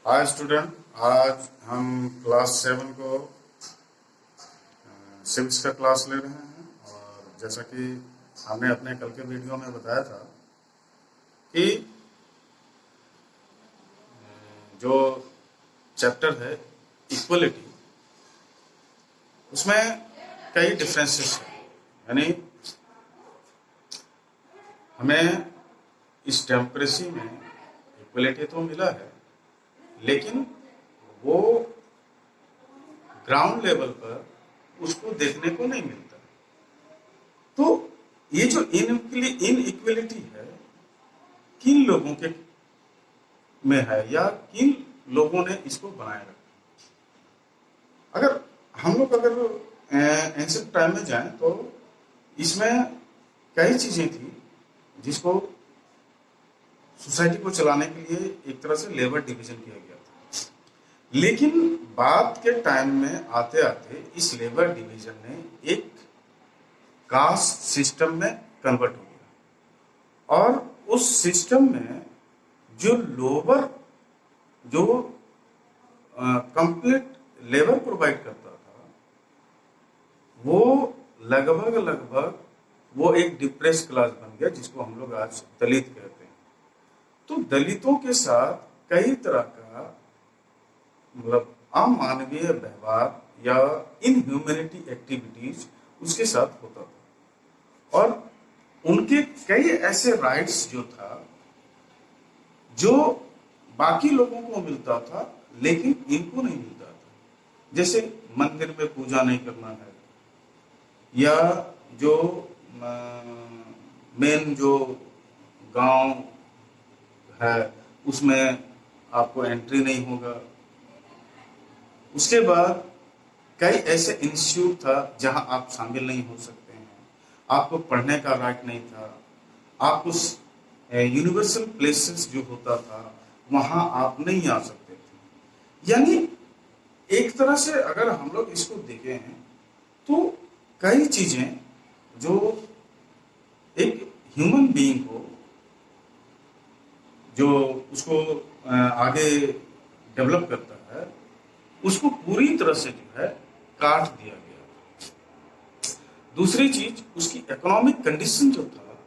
Hi student. आज हम class 7 को सिविक्स का क्लास ले रहे हैं। और जैसा कि हमने अपने कल के वीडियो में बताया था कि जो चैप्टर है इक्वलिटी, उसमें कई डिफरेंसेस हैं। यानी हमें इस डेमोक्रेसी में इक्वलिटी तो मिला है, लेकिन वो ग्राउंड लेवल पर उसको देखने को नहीं मिलता। तो ये जो इनइक्वलिटी है, किन लोगों के में है या किन लोगों ने इसको बनाए रखा। अगर हम लोग एंशिएंट टाइम में जाएं तो इसमें कई चीजें थी जिसको सोसाइटी को चलाने के लिए एक तरह से लेबर डिवीजन किया गया था। लेकिन बाद के टाइम में आते आते इस लेबर डिवीजन ने एक कास्ट सिस्टम में कन्वर्ट हो गया, और उस सिस्टम में जो लोअर जो कंप्लीट लेबर प्रोवाइड करता था, वो लगभग वो एक डिप्रेस क्लास बन गया, जिसको हम लोग आज दलित कहते हैं। तो दलितों के साथ कई तरह का मतलब अमानवीय व्यवहार या इनह्यूमैनिटी एक्टिविटीज उसके साथ होता था, और उनके कई ऐसे राइट्स जो था जो बाकी लोगों को मिलता था लेकिन इनको नहीं मिलता था। जैसे मंदिर में पूजा नहीं करना है, या जो मेन जो गांव है उसमें आपको एंट्री नहीं होगा। उसके बाद कई ऐसे इंस्टीट्यूट था जहां आप शामिल नहीं हो सकते हैं, आपको पढ़ने का राइट नहीं था, आपको यूनिवर्सल प्लेसेस जो होता था वहां आप नहीं आ सकते थे। यानी एक तरह से अगर हम लोग इसको देखें तो कई चीजें जो एक ह्यूमन बीइंग को जो उसको आगे डेवलप करता है, उसको पूरी तरह से जो है काट दिया गया। दूसरी चीज, उसकी इकोनॉमिक कंडीशन जो था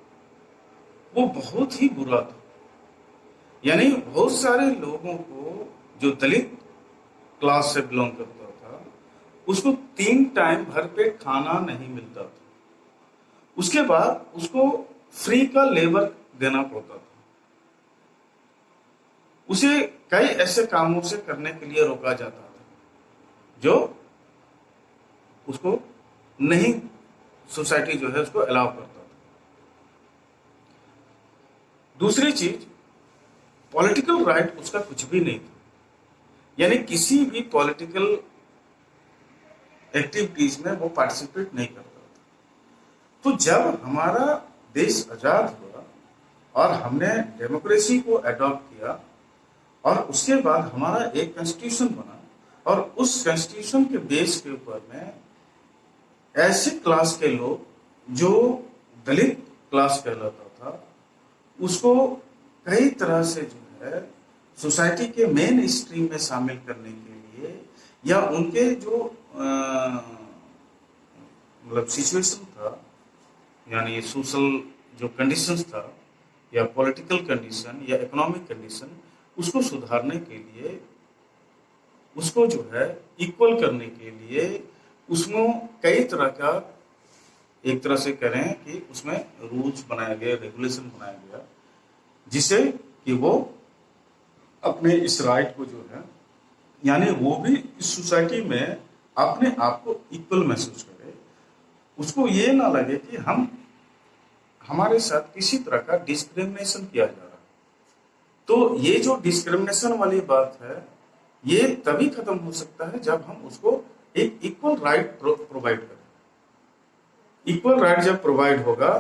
वो बहुत ही बुरा था। यानी बहुत सारे लोगों को जो दलित क्लास से बिलोंग करता था, उसको 3 टाइम भर पेट खाना नहीं मिलता था। उसके बाद उसको फ्री का लेबर देना पड़ता था। उसे कई ऐसे कामों से करने के लिए रोका जाता था जो उसको नहीं, सोसाइटी जो है उसको अलाउ करता था। दूसरी चीज, पॉलिटिकल राइट उसका कुछ भी नहीं था। यानी किसी भी पॉलिटिकल एक्टिविटीज में वो पार्टिसिपेट नहीं करता था। तो जब हमारा देश आजाद हुआ और हमने डेमोक्रेसी को अडॉप्ट किया, और उसके बाद हमारा एक कॉन्स्टिट्यूशन बना, और उस कॉन्स्टिट्यूशन के बेस के ऊपर में ऐसे क्लास के लोग जो दलित क्लास कहलाता था, उसको कई तरह से जो है सोसाइटी के मेन स्ट्रीम में शामिल करने के लिए, या उनके जो मतलब सिचुएशन था, यानी सोशल जो कंडीशंस था, या पॉलिटिकल कंडीशन या इकोनॉमिक कंडीशन, उसको सुधारने के लिए, उसको जो है इक्वल करने के लिए, उसमें कई तरह का एक तरह से करें कि उसमें रूल्स बनाया गया, रेगुलेशन बनाया गया, जिससे कि वो अपने इस राइट को जो है, यानी वो भी इस सोसाइटी में अपने आप को इक्वल महसूस करे। उसको ये ना लगे कि हमारे साथ किसी तरह का डिस्क्रिमिनेशन किया जा रहा है। तो ये जो डिस्क्रिमिनेशन वाली बात है, ये तभी खत्म हो सकता है जब हम उसको एक इक्वल राइट प्रोवाइड करें। इक्वल राइट जब प्रोवाइड होगा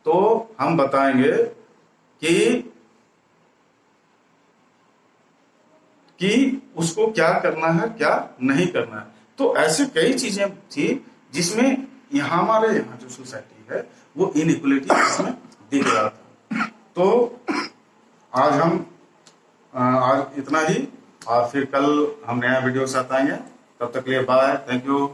तो हम बताएंगे कि उसको क्या करना है, क्या नहीं करना है। तो ऐसे कई चीजें थी जिसमें हमारे यहाँ जो सोसाइटी है वो इनइक्वलिटी इसमें दिख रहा था। तो आज इतना ही। और फिर कल हम नया वीडियो के साथ आएंगे। तब तक के लिए बाय, थैंक यू।